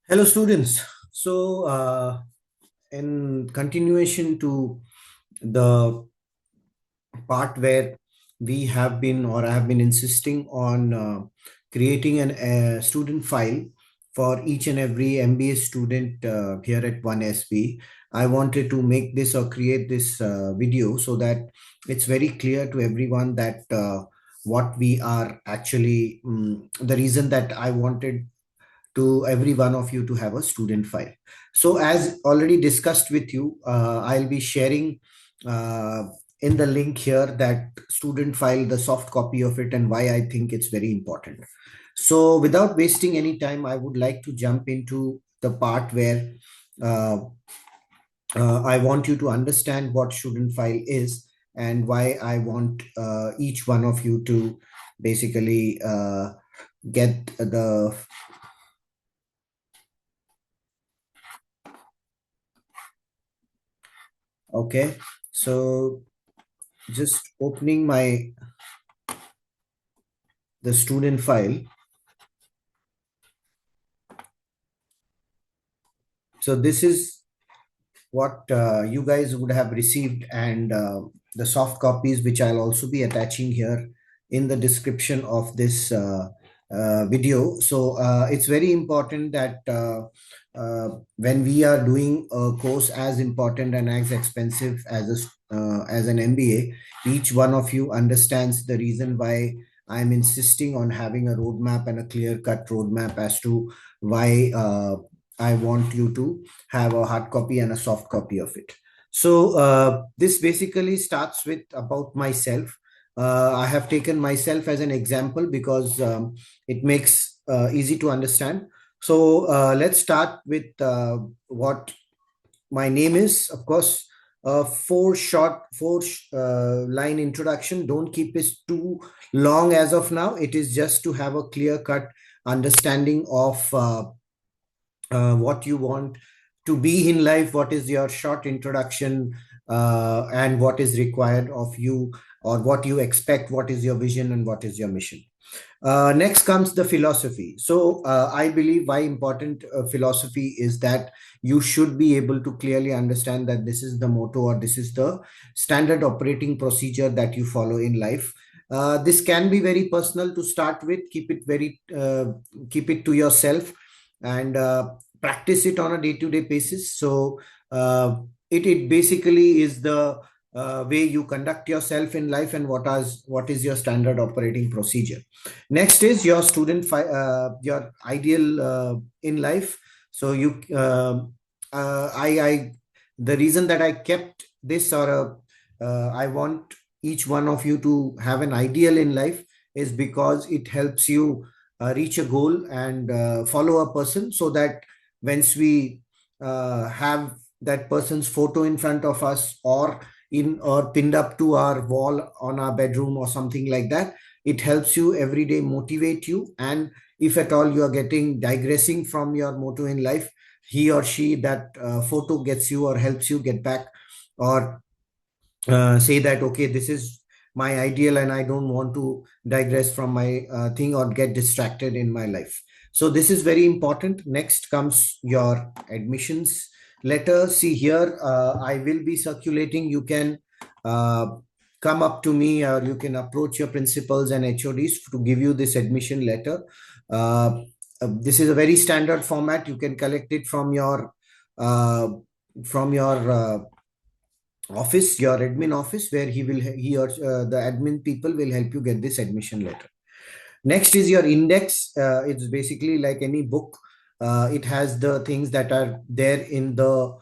Hello, students. In continuation to the part where we have been or I have been insisting on creating a student file for each and every MBA student here at OneSB, I wanted to make this or create this video so that it's very clear to everyone that what we are actually, the reason that I wanted to every one of you to have a student file. So as already discussed with you, I'll be sharing uh, in the link here that student file, the soft copy of it, and why I think it's very important. So without wasting any time, I would like to jump into the part where uh, I want you to understand what student file is and why I want each one of you to basically get the okay. So just opening the student file. So this is what you guys would have received, and the soft copies which I'll also be attaching here in the description of this video. So it's very important that when we are doing a course as important and as expensive as an MBA, each one of you understands the reason why I'm insisting on having a roadmap and a clear-cut roadmap as to why I want you to have a hard copy and a soft copy of it. So this basically starts with about myself. I have taken myself as an example because it makes easy to understand. So let's start with what my name is. Of course, four line introduction. Don't keep it too long as of now. It is just to have a clear cut understanding of what you want to be in life, what is your short introduction, and what is required of you, or what you expect, what is your vision, and what is your mission. Next comes the philosophy. So I believe why important philosophy is that you should be able to clearly understand that this is the motto or this is the standard operating procedure that you follow in life. This can be very personal to start with. Keep it to yourself and practice it on a day-to-day basis. So it basically is the way you conduct yourself in life and what is your standard operating procedure. Next is your your ideal in life. So I the reason that I kept this I want each one of you to have an ideal in life is because it helps you reach a goal and follow a person, so that once we have that person's photo in front of us or pinned up to our wall on our bedroom or something like that, it helps you every day, motivate you. And if at all you are getting digressing from your motto in life, he or she, that photo gets you or helps you get back, or say that okay, this is my ideal and I don't want to digress from my thing or get distracted in my life. So this is very important. Next comes your admissions letter. See here, I will be circulating. You can uh, come up to me, or you can approach your principals and HODs to give you this admission letter. uh, this is a very standard format. You can collect it uh, from your office, your admin office, where he or the admin people will help you get this admission letter. Next is your index. It's basically like any book. It has the things that are there in the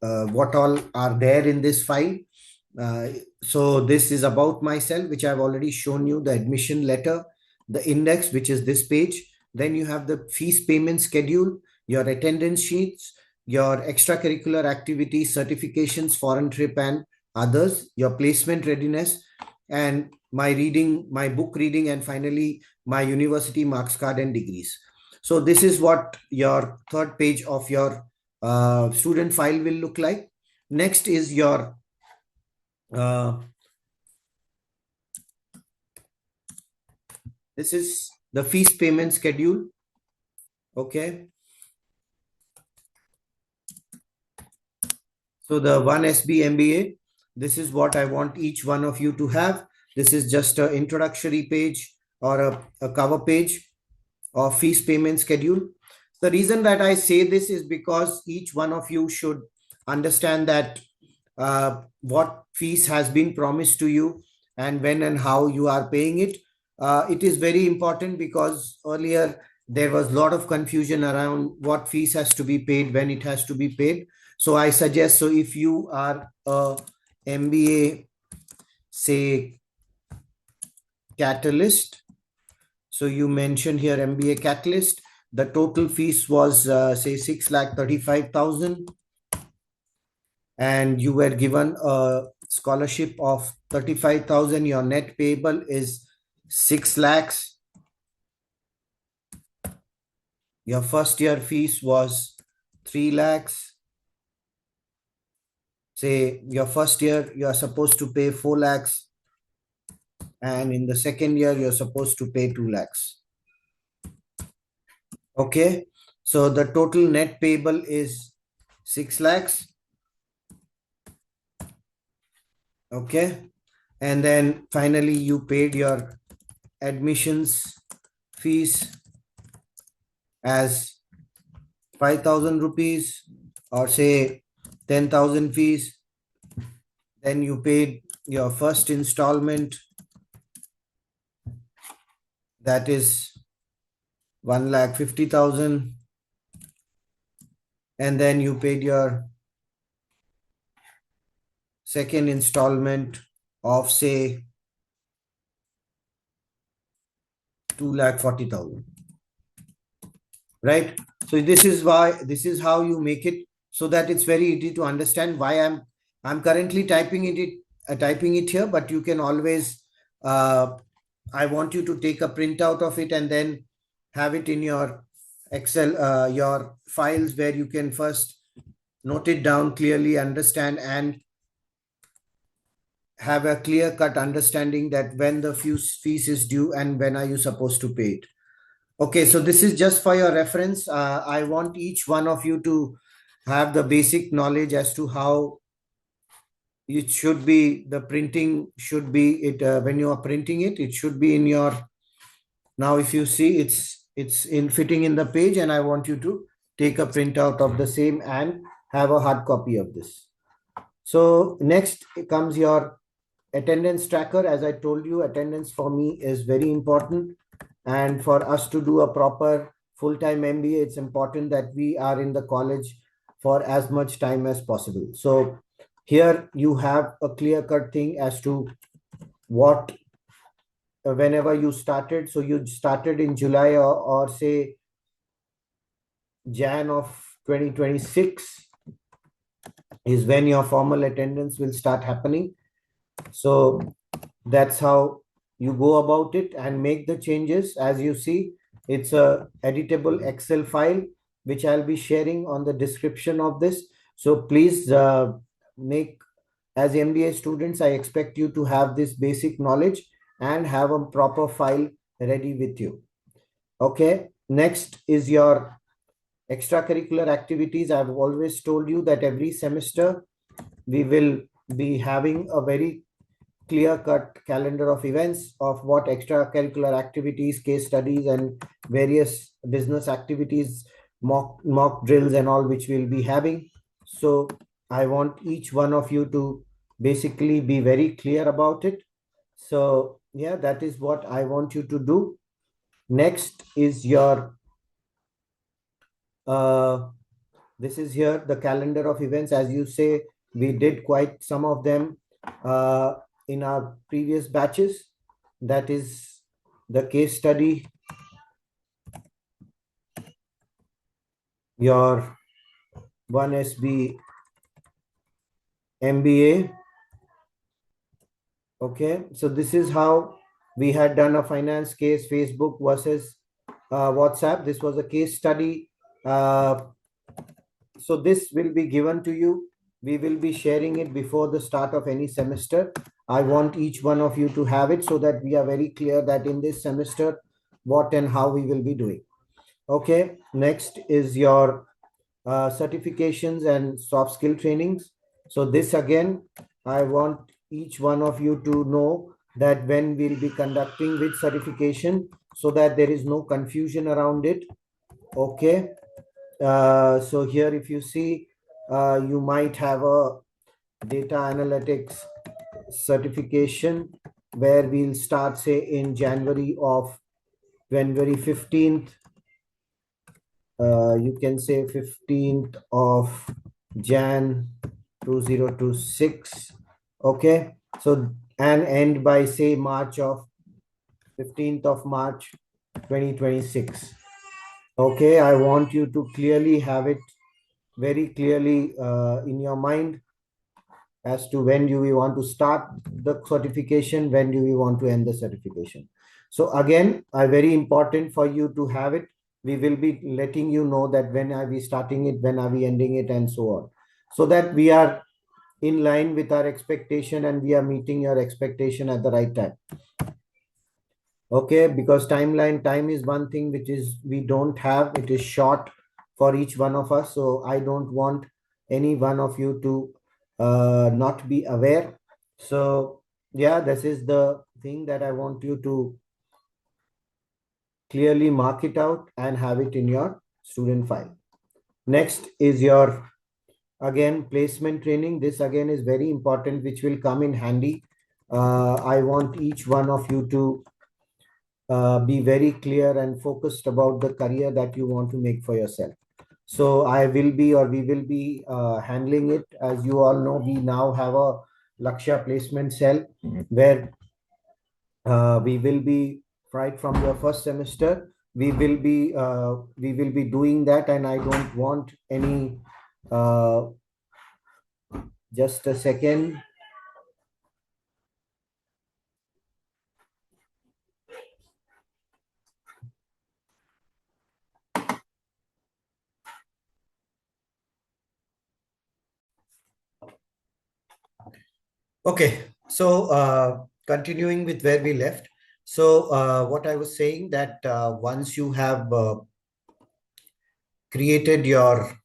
what all are there in this file. uh, so this is about myself, which I've already shown you, the admission letter, the index, which is this page. Then you have the fees payment schedule, your attendance sheets, your extracurricular activities, certifications, foreign trip, and others, your placement readiness, and my book reading, and finally my university marks card and degrees. So this is what your third page of your student file will look like. Next is your uh, this is the fees payment schedule. Okay. So the OneSB MBA, this is what I want each one of you to have. This is just an introductory page or a cover page of fees payment schedule. The reason that I say this is because each one of you should understand that what fees has been promised to you and when and how you are paying it. It is very important because earlier there was a lot of confusion around what fees has to be paid, when it has to be paid. So I suggest, so if you are a MBA, say Catalyst, so you mentioned here MBA Catalyst, the total fees was say 6,35,000, and you were given a scholarship of 35,000. Your net payable is 6 lakhs. Your first year fees was 3 lakhs. Say your first year you are supposed to pay 4 lakhs, and in the second year you're supposed to pay 2 lakhs. Okay, so the total net payable is 6 lakhs. Okay, and then finally you paid your admissions fees as 5,000 rupees, or say 10,000 fees. Then you paid your first installment, that is 1,50,000, and then you paid your second installment of say 2,40,000. Right? So this is how you make it, so that it's very easy to understand why I'm currently typing it here, but you can always I want you to take a printout of it and then have it in your Excel, your files, where you can first note it down clearly, understand, and have a clear cut understanding that when the fees is due and when are you supposed to pay it. Okay, so this is just for your reference. I want each one of you to have the basic knowledge as to how it should be. The printing should be it when you are printing it. It should be in your. Now, if you see, it's in fitting in the page, and I want you to take a printout of the same and have a hard copy of this. So next comes your attendance tracker. As I told you, attendance for me is very important. And for us to do a proper full-time MBA, it's important that we are in the college for as much time as possible. So here you have a clear-cut thing as to what, whenever you started. So you started in July, or say Jan of 2026 is when your formal attendance will start happening. So that's how you go about it and make the changes. As you see, it's a editable Excel file, which I'll be sharing on the description of this. So please make, as MBA students, I expect you to have this basic knowledge and have a proper file ready with you. Okay, next is your extracurricular activities. I've always told you that every semester we will be having a very clear-cut calendar of events of what extracurricular activities, case studies, and various business activities, mock drills and all, which we'll be having. So I want each one of you to basically be very clear about it. So yeah, that is what I want you to do. Next is your this is here the calendar of events. As you say, we did quite some of them in our previous batches. That is the case study, your OneSB MBA. Okay, so this is how we had done a finance case, Facebook versus WhatsApp. This was a case study. So this will be given to you. We will be sharing it before the start of any semester. I want each one of you to have it so that we are very clear that in this semester, what and how we will be doing. Okay, next is your certifications and soft skill trainings. So this again, I want each one of you to know that when we'll be conducting which certification, so that there is no confusion around it. Okay. So here, if you see, you might have a data analytics certification where we'll start, say, in January 15th. You can say 15th of Jan 2026. Okay. So, and end by, say, 15th of March 2026. Okay. I want you to clearly have it very clearly in your mind as to when do we want to start the certification, when do we want to end the certification. So again, very important for you to have it. We will be letting you know that when are we starting it, when are we ending it, and so on, so that we are in line with our expectation and we are meeting your expectation at the right time. Okay, because time is one thing which is we don't have, it is short for each one of us. So I don't want any one of you to not be aware. So yeah, this is the thing that I want you to clearly mark it out and have it in your student file. Next is your, again, placement training. This again is very important, which will come in handy. I want each one of you to be very clear and focused about the career that you want to make for yourself. So I will be, or we will be handling it. As you all know, we now have a Lakshya placement cell where we will be right from your first semester. We will be doing that, and I don't want any. Uh, just a second. Okay, so continuing with where we left. So what I was saying, that once you have created your,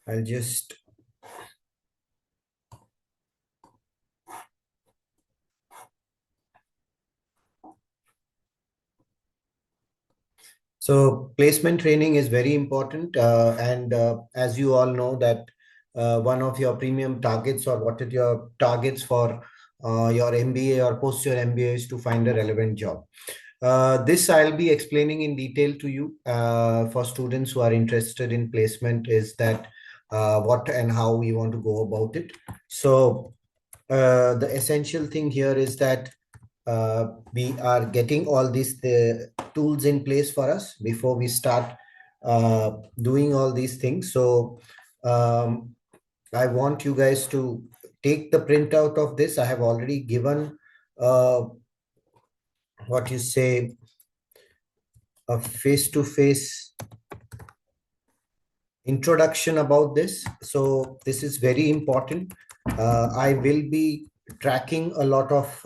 I'll just, so placement training is very important. And as you all know that one of your premium targets, or what are your targets for your MBA or post your MBA, is to find a relevant job. This I'll be explaining in detail to you for students who are interested in placement, is that what and how we want to go about it. So the essential thing here is that we are getting all these tools in place for us before we start doing all these things. So I want you guys to take the printout of this. I have already given what you say, a face-to-face introduction about this. So this is very important. I will be tracking a lot of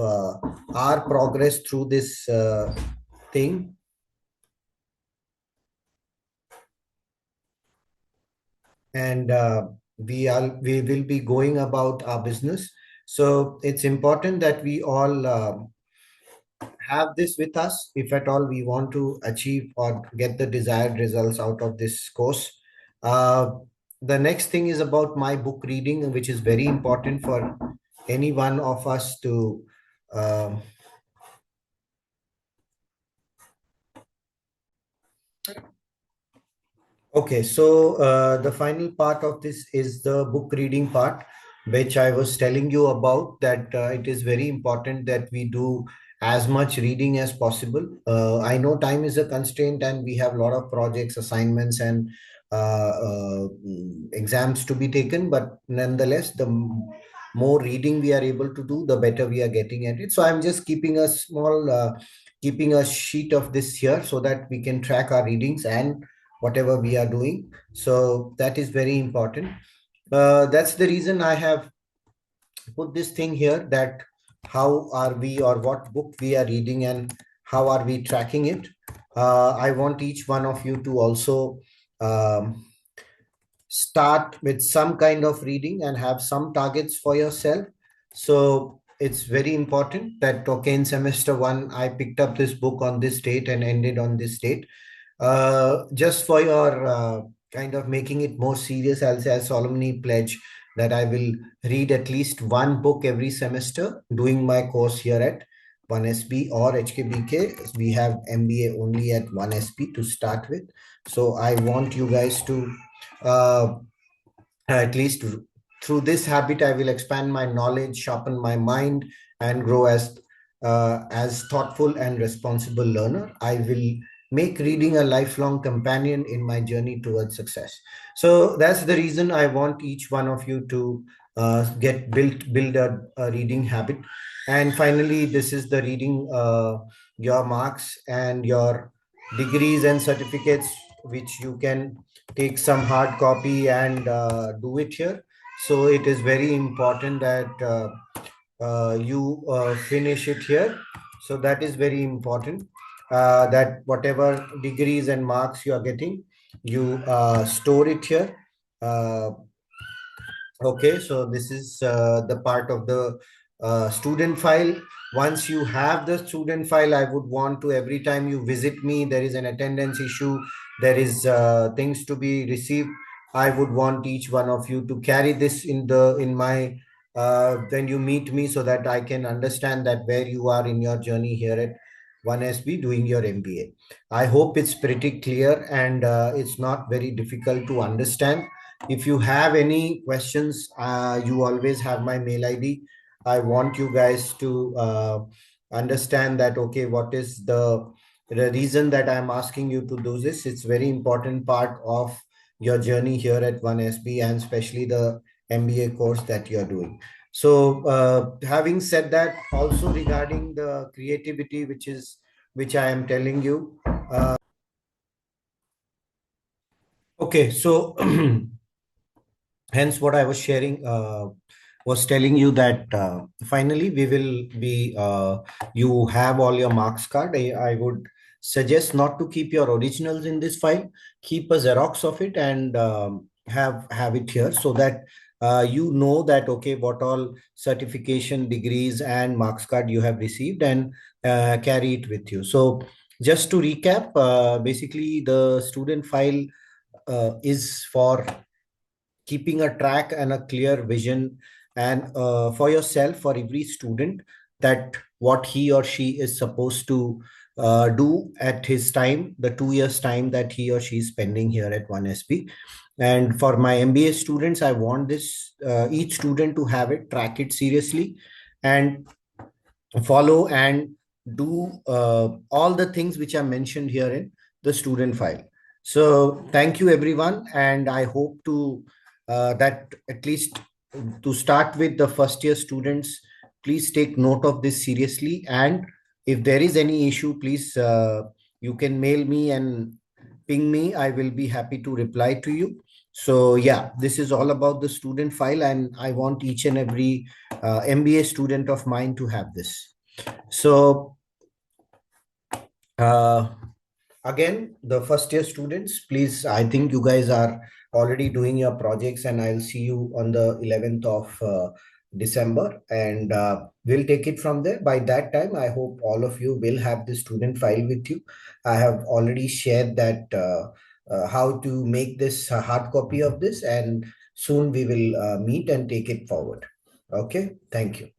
our progress through this thing. And we will be going about our business. So it's important that we all have this with us if at all we want to achieve or get the desired results out of this course. Uh, the next thing is about my book reading, which is very important for any one of us to um, Okay, so the final part of this is the book reading part, which I was telling you about, that it is very important that we do as much reading as possible. I know time is a constraint and we have a lot of projects, assignments, and exams to be taken, but nonetheless, more reading we are able to do, the better we are getting at it. So I'm just keeping a sheet of this here so that we can track our readings and whatever we are doing. So that is very important. That's the reason I have put this thing here, that how are we, or what book we are reading and how are we tracking it. I want each one of you to also um, start with some kind of reading and have some targets for yourself. So it's very important that, okay, in semester one, I picked up this book on this date and ended on this date. Just for your kind of making it more serious, I'll say a solemnly pledge that I will read at least one book every semester doing my course here at OneSB or HKBK. We have MBA only at OneSB to start with. So I want you guys to uh, at least through this habit, I will expand my knowledge, sharpen my mind, and grow as thoughtful and responsible learner. I will make reading a lifelong companion in my journey towards success. So that's the reason I want each one of you to get build a reading habit. And finally, this is the reading your marks and your degrees and certificates, which you can take some hard copy and do it here. So it is very important that you finish it here. So that is very important, that whatever degrees and marks you are getting, you store it here. Uh, Okay, so this is the part of the student file. Once you have the student file, I would want to, every time you visit me, there is an attendance issue, there is things to be received. I would want each one of you to carry this in my when you meet me, so that I can understand that where you are in your journey here at OneSB doing your MBA. I hope it's pretty clear and it's not very difficult to understand. If you have any questions, you always have my mail ID. I want you guys to understand that, okay, what is the reason that I'm asking you to do this? It's very important part of your journey here at OneSB, and especially the MBA course that you're doing. So having said that, also regarding the creativity, which I am telling you. Okay, so hence what I was sharing, was telling you that finally we will be you have all your marks card. I would suggest not to keep your originals in this file. Keep a xerox of it and have it here, so that you know that, okay, what all certification, degrees and marks card you have received, and carry it with you. So just to recap, basically the student file is for keeping a track and a clear vision, and for yourself, for every student, that what he or she is supposed to do at his time, the 2 years time that he or she is spending here at OneSB. And for my MBA students, I want this each student to have it, track it seriously, and follow and do all the things which are mentioned here in the student file. So thank you everyone, and I hope to that at least to start with the first year students, please take note of this seriously, and if there is any issue, please you can mail me and ping me. I will be happy to reply to you. So yeah, this is all about the student file, and I want each and every MBA student of mine to have this. So uh, again, the first year students, please, I think you guys are already doing your projects, and I'll see you on the 11th of December, and we'll take it from there. By that time, I hope all of you will have the student file with you. I have already shared that how to make this hard copy of this, and soon we will meet and take it forward. Okay, thank you.